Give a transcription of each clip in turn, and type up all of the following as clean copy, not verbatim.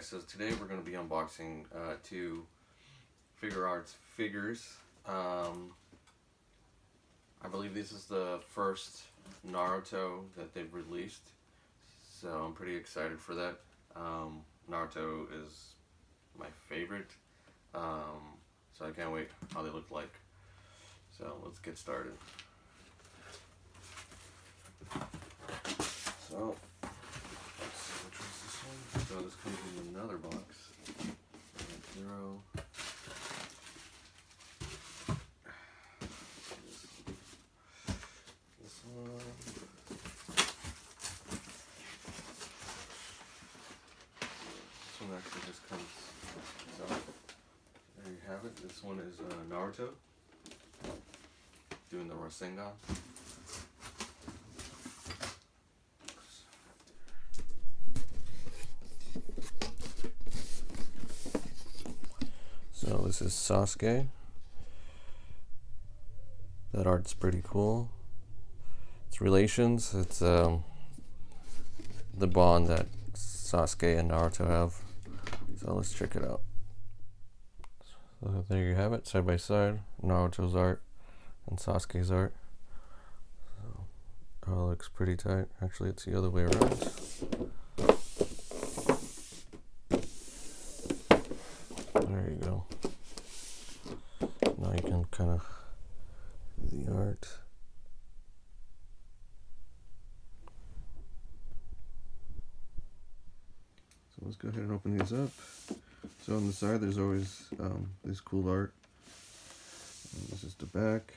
so today we're going to be unboxing two figurart figures. I believe this is the first Naruto that they've released, so I'm pretty excited for that. Naruto is my favorite, so I can't wait how they look like. So let's get started. So let's see which one's this one. So this comes in another box. Zero. This one. This one actually just comes. So there you have it. This one is Naruto doing the Rasengan. So this is Sasuke. That art's pretty cool. It's relations. It's the bond that Sasuke and Naruto have. So let's check it out. So there you have it, side by side. Naruto's art and Sasuke's art. So it looks pretty tight. Actually, it's the other way around. There you go. Now you can kind of see the art. So let's go ahead and open these up. So on the side there's always this cool art. And this is the back.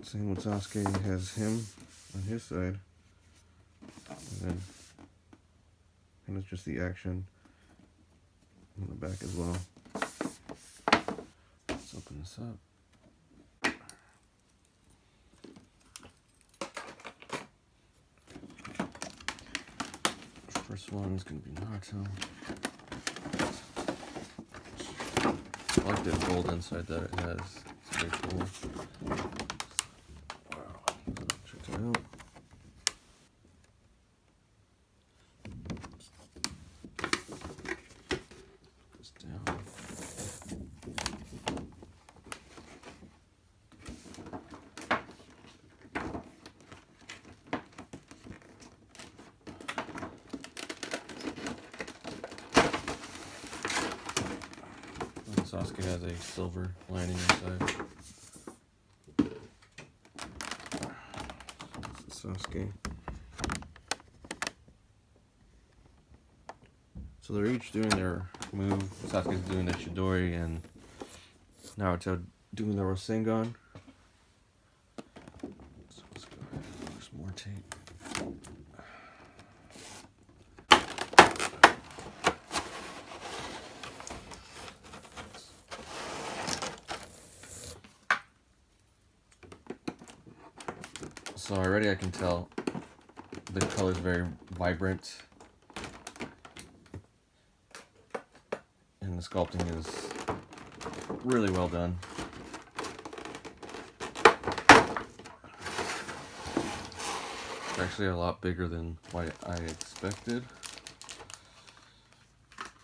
Same with Sasuke, has him on his side. And it's just the action on the back as well. Let's open this up. First one is going to be Naruto. I like the gold inside that it has. It's very cool. Wow. Check it out. Sasuke has a silver lining inside. Sasuke. So they're each doing their move. Sasuke's doing the Chidori and Naruto doing the Rasengan. So let's go ahead. There's more tape. So already I can tell the color is very vibrant and the sculpting is really well done. It's actually a lot bigger than what I expected.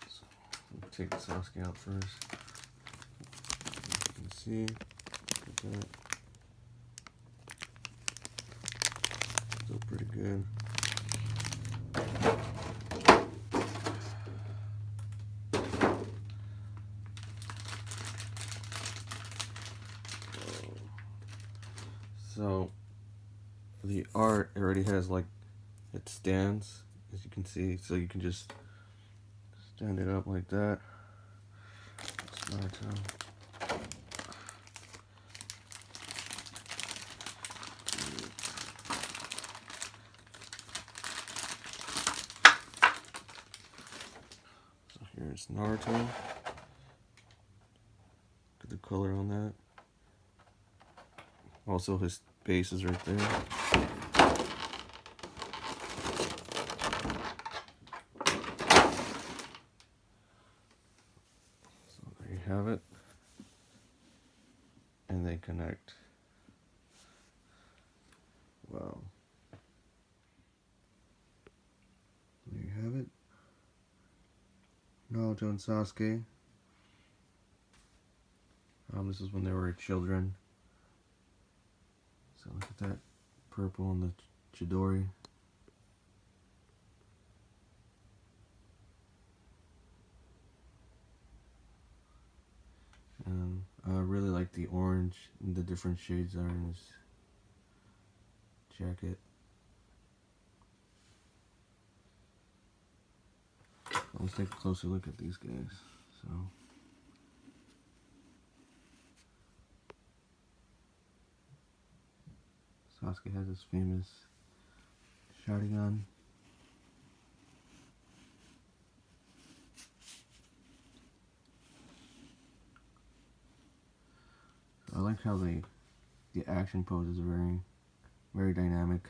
So we'll take the Sasuke out first. You can see. Still pretty good. So the art already has like it stands, as you can see, so you can just stand it up like that. It's Naruto. Here's Naruto. Look at the color on that. Also, his base is right there. So there you have it. And they connect. Wow. have it. Naruto and Sasuke. This is when they were children. So look at that purple on the Chidori. And I really like the orange and the different shades that are in his jacket. Let's take a closer look at these guys. So Sasuke has his famous Sharingan. I like how the action poses are very dynamic.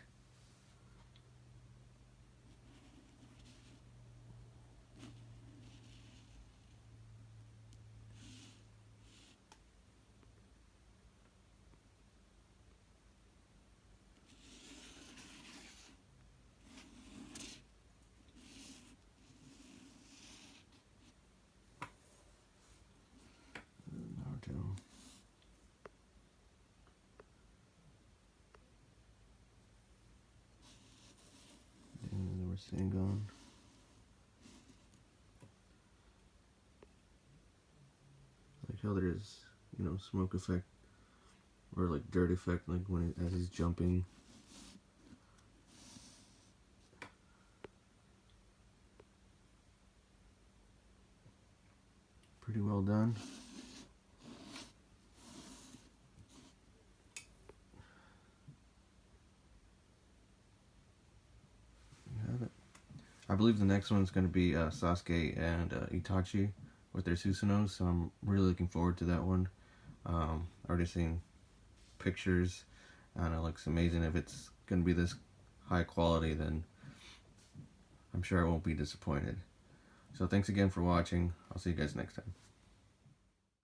Naruto. And there was Sangon. Like how there's, smoke effect or like dirt effect, like as he's jumping. Pretty well done. You have it. I believe the next one's going to be Sasuke and Itachi with their Susanos, so I'm really looking forward to that one. Already seen pictures, and it looks amazing. If it's going to be this high quality, then I'm sure I won't be disappointed. So thanks again for watching. I'll see you guys next time.